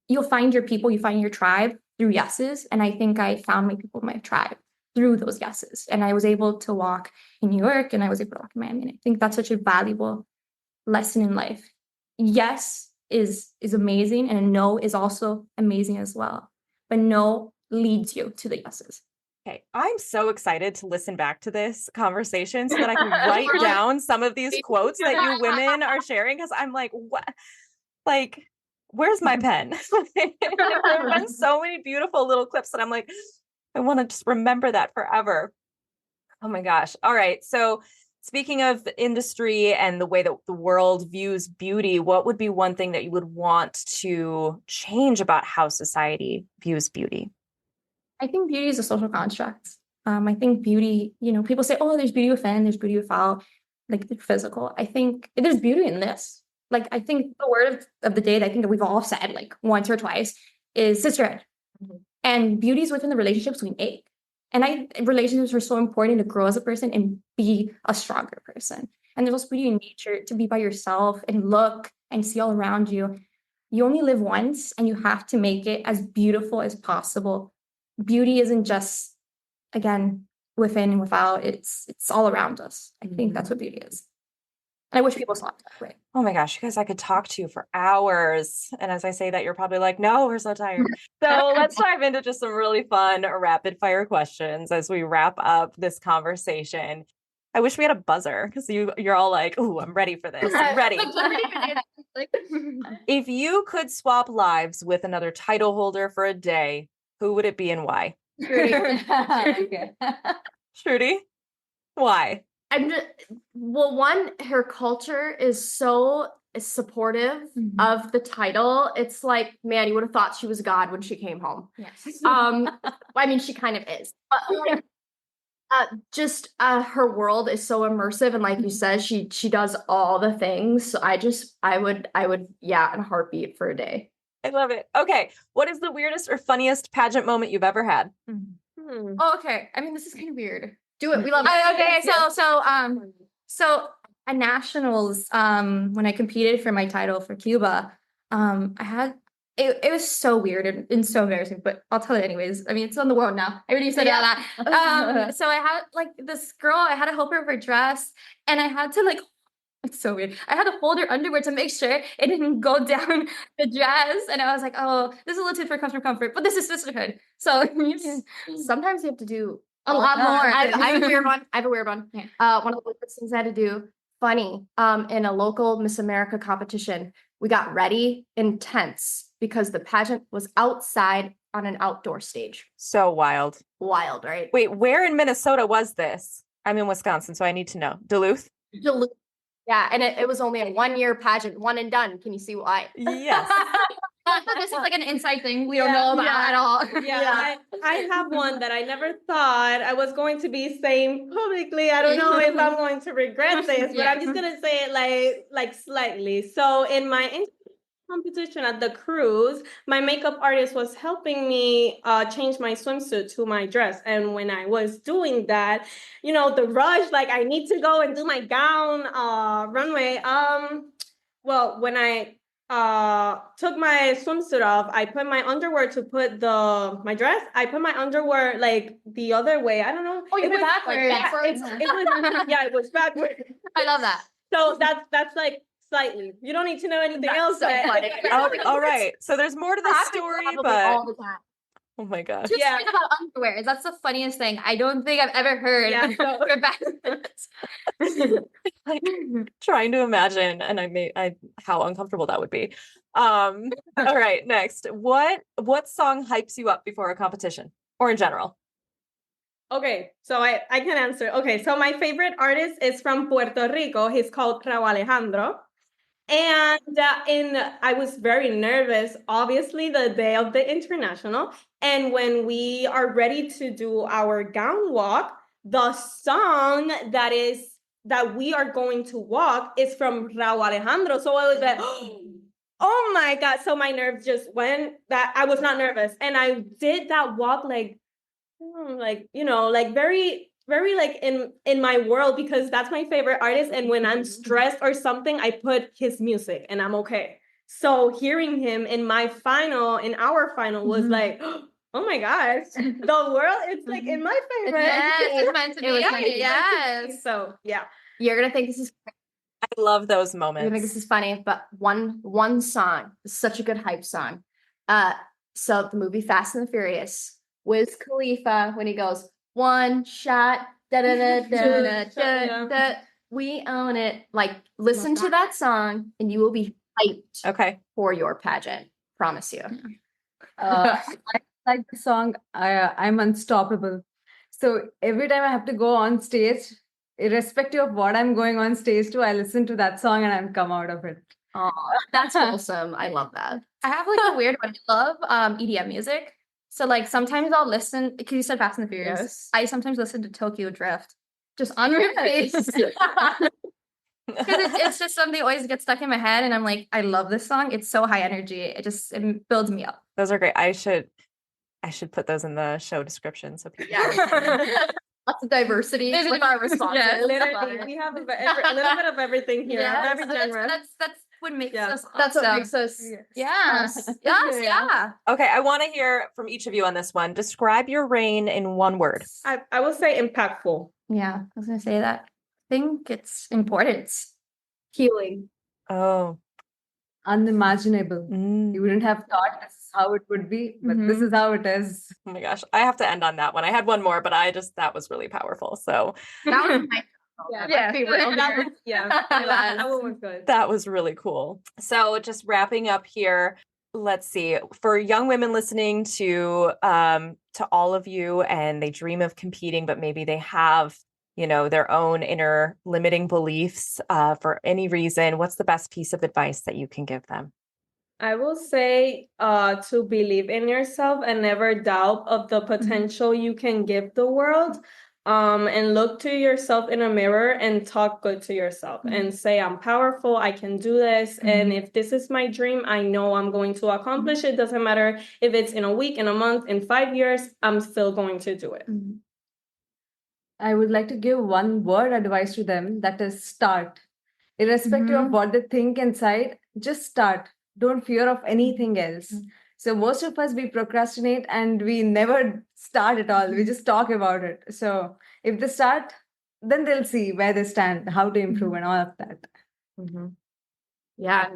You'll find your people, you find your tribe through yeses. And I think I found my people, my tribe through those yeses. And I was able to walk in New York and I was able to walk in Miami. And I think that's such a valuable lesson in life. Yes is amazing, and a no is also amazing as well. But no leads you to the yeses. Okay, I'm so excited to listen back to this conversation so that I can write down some of these quotes that you women are sharing, because I'm like, what? Like, where's my pen? There have been so many beautiful little clips that I'm like, I want to just remember that forever. Oh my gosh. All right. So speaking of industry and the way that the world views beauty, what would be one thing that you would want to change about how society views beauty? I think beauty is a social construct. I think beauty, people say, oh, there's beauty within, there's beauty without, like the physical. I think there's beauty in this. Like, I think the word of the day that I think that we've all said like once or twice is sisterhood. Mhm. And beauty is within the relationships we make. And relationships are so important to grow as a person and be a stronger person. And there's also beauty in nature to be by yourself and look and see all around you. You only live once and you have to make it as beautiful as possible. Beauty isn't just, again, within and without. It's all around us. I think that's what beauty is. And I wish people saw it that way. Oh my gosh, you guys, I could talk to you for hours. And as I say that, you're probably like, no, we're so tired. So let's dive into just some really fun rapid fire questions as we wrap up this conversation. I wish we had a buzzer because you're all like, oh, I'm ready for this. I'm ready. If you could swap lives with another title holder for a day, who would it be and why? Okay. Trudy? Why? One, her culture is so supportive of the title. It's like, man, you would have thought she was God when she came home. Yes. I mean, she kind of is. But her world is so immersive, and like you said, she does all the things. So I would, yeah, in a heartbeat for a day. I love it. Okay. What is the weirdest or funniest pageant moment you've ever had? Oh, okay. I mean, this is kind of weird. Do it. We love it. Okay, so at nationals, when I competed for my title for Cuba, I had it was so weird and so embarrassing, but I'll tell it anyways. I mean, it's on the world now. I already said all that. So I had like this girl, I had to help her with her dress, and I had to like, it's so weird. I had to hold her underwear to make sure it didn't go down the dress. And I was like, oh, this is a little tip for comfort, but this is sisterhood. So Sometimes you have to do a lot more. I have a weird one. Yeah. One of the weirdest things I had to do, funny, in a local Miss America competition, we got ready in tents because the pageant was outside on an outdoor stage. So wild. Wild, right? Wait, where in Minnesota was this? I'm in Wisconsin, so I need to know. Duluth? Duluth. Yeah, and it was only a 1-year pageant, one and done. Can you see why? Yes. This is like an inside thing we don't know about at all. Yeah, I have one that I never thought I was going to be saying publicly. I don't know if I'm going to regret this, but I'm just gonna say it like slightly. So in my competition at the cruise, my makeup artist was helping me change my swimsuit to my dress. And when I was doing that, you know, the rush, like I need to go and do my gown runway. Well, when I took my swimsuit off, I put my underwear to put my dress. I put my underwear like the other way. I don't know. Oh, you went backwards. It was backwards. I love that. So that's like slightly. You don't need to know anything else. So funny. All right. So there's more to the story, but all the time. oh my gosh. Two stories about underwear. That's the funniest thing. I don't think I've ever heard. Yeah, so- We're back. Like trying to imagine, and how uncomfortable that would be. All right, next. What song hypes you up before a competition or in general? Okay, so I can answer. Okay, so my favorite artist is from Puerto Rico. He's called Raúl Alejandro. And I was very nervous, obviously, the day of the international. And when we are ready to do our gown walk, the song that we are going to walk is from Raúl Alejandro. So I was like, oh my God. So my nerves just went that I was not nervous. And I did that walk like very, very like in my world, because that's my favorite artist. And when I'm stressed or something, I put his music and I'm okay. So hearing him in our final was like, oh my gosh, the world, it's like in my favorite. Yes, it's meant to be. Yes. So yeah. You're gonna think this is I love those You're gonna think moments. this is funny, but one song is such a good hype song. So the movie Fast and the Furious, Wiz Khalifa, when he goes, one shot, da da da da da da da, we own it. Like, listen to that song and you will be hyped Okay. for your pageant. Promise you. I like the song I'm Unstoppable. So every time I have to go on stage, irrespective of what I'm going on stage to, I listen to that song and I come out of it. Oh, that's wholesome. I love that. I have like a weird one. I love EDM music. So like sometimes I'll listen, because you said Fast and the Furious. Yes. I sometimes listen to Tokyo Drift just on repeat. Because it's just something that always gets stuck in my head, and I'm like, I love this song. It's so high energy. It builds me up. Those are great. I should put those in the show description so people Lots of diversity with our responses. Yeah, literally, we have a little bit of everything here. Yeah, of every genre. that's what makes us That's what awesome. makes us. Yes. Yes. Yeah. Okay, I want to hear from each of you on this one. Describe your reign in one word. I will say impactful. Yeah. I was gonna say that. I think it's importance. Healing. Oh. Unimaginable. You Mm. wouldn't have thought this is how it would be, but this is how it is. Oh my gosh. I have to end on that one. I had one more, but that was really powerful. So That was my Yeah, favorite. that one was good. that was really cool. So just wrapping up here, let's see. For young women listening to all of you, and they dream of competing, but maybe they have, their own inner limiting beliefs for any reason, what's the best piece of advice that you can give them? I will say to believe in yourself and never doubt of the potential you can give the world. And look to yourself in a mirror and talk good to yourself and say, I'm powerful, I can do this. And if this is my dream, I know I'm going to accomplish it. Doesn't matter if it's in a week, in a month, in 5 years, I'm still going to do it. I would like to give one word advice to them, that is start. Irrespective of what they think inside, just start. Don't fear of anything else. So most of us, we procrastinate and we never start at all. We just talk about it. So if they start, then they'll see where they stand, how to improve and all of that. Yeah,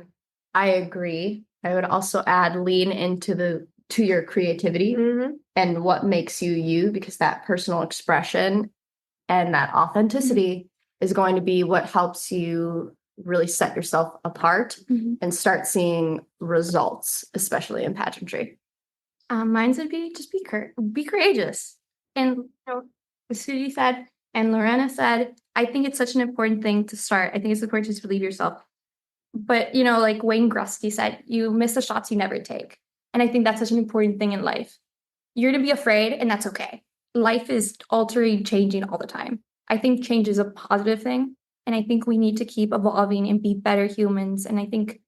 I agree. I would also add lean into your creativity and what makes you you, because that personal expression and that authenticity is going to be what helps you really set yourself apart and start seeing results, especially in pageantry. Mine's would be just be courageous. And Sudi said, and Lorena said, I think it's such an important thing to start. I think it's important to just believe yourself. But, like Wayne Gretzky said, you miss the shots you never take. And I think that's such an important thing in life. You're going to be afraid, and that's okay. Life is altering, changing all the time. I think change is a positive thing. And I think we need to keep evolving and be better humans. And I think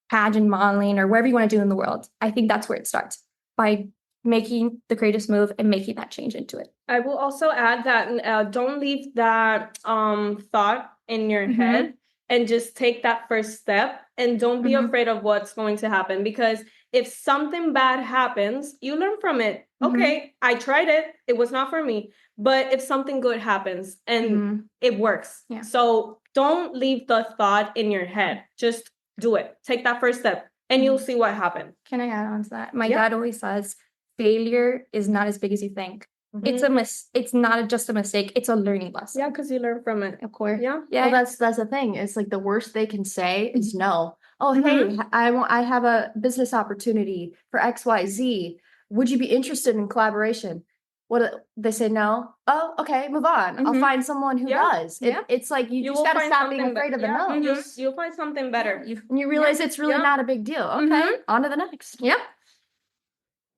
pageant modeling, or wherever you want to do in the world, I think that's where it starts, by making the courageous move and making that change into it. I will also add that don't leave that thought in your head, and just take that first step, and don't be afraid of what's going to happen, because if something bad happens, you learn from it. Okay, I tried it. It was not for me. But if something good happens and it works, so don't leave the thought in your head. Just do it. Take that first step, and you'll see what happens. Can I add on to that? My dad always says, failure is not as big as you think. It's not just a mistake. It's a learning lesson. Yeah, because you learn from it. Of course. Yeah. Well, that's the thing. It's like the worst they can say is no. Oh, hey, I have a business opportunity for XYZ. Would you be interested in collaboration? What they say no. Oh, okay, move on. I'll find someone who does. It's like you just gotta stop being afraid of the no. You'll find something better. You realize it's really not a big deal. Okay, on to the next. Yep.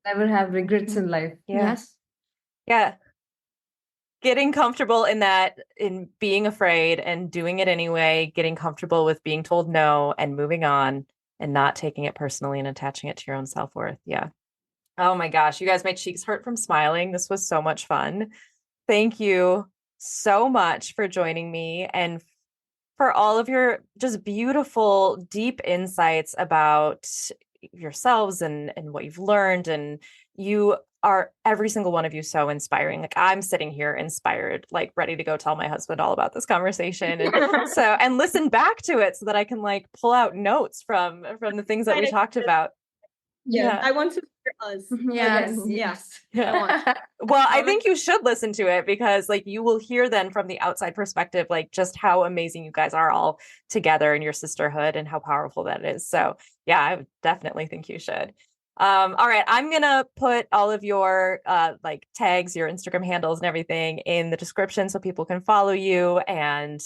Never have regrets in life. Yes. Yeah. Getting comfortable in being afraid and doing it anyway, getting comfortable with being told no and moving on and not taking it personally and attaching it to your own self-worth. Yeah. Oh my gosh, you guys, my cheeks hurt from smiling. This was so much fun. Thank you so much for joining me and for all of your just beautiful, deep insights about yourselves and what you've learned. And you are, every single one of you, so inspiring. Like, I'm sitting here inspired, like ready to go tell my husband all about this conversation and listen back to it so that I can like pull out notes from the things that we talked about. Yeah, I want to hear us. Yes. Yeah. Well, I think you should listen to it, because like you will hear then from the outside perspective, like just how amazing you guys are all together in your sisterhood and how powerful that is. So yeah, I would definitely think you should. All right, I'm gonna put all of your like tags, your Instagram handles and everything in the description so people can follow you and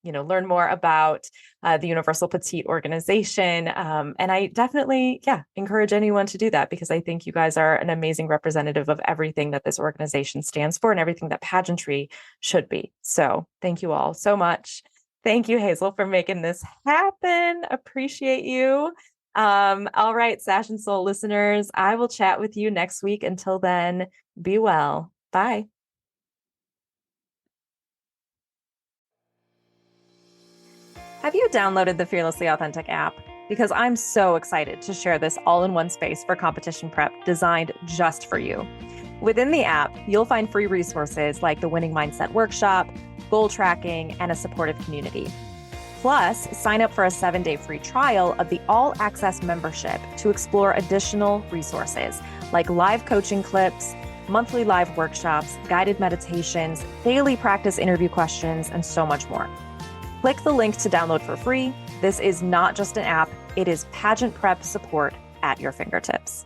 learn more about the Universal Petite organization. And I definitely encourage anyone to do that, because I think you guys are an amazing representative of everything that this organization stands for and everything that pageantry should be. So thank you all so much. Thank you, Hazel, for making this happen. Appreciate you. All right, Sash and Soul listeners, I will chat with you next week. Until then, be well. Bye. Have you downloaded the Fearlessly Authentic app? Because I'm so excited to share this all-in-one space for competition prep designed just for you. Within the app, you'll find free resources like the Winning Mindset Workshop, goal tracking, and a supportive community. Plus, sign up for a 7-day free trial of the all-access membership to explore additional resources like live coaching clips, monthly live workshops, guided meditations, daily practice interview questions, and so much more. Click the link to download for free. This is not just an app, it is pageant prep support at your fingertips.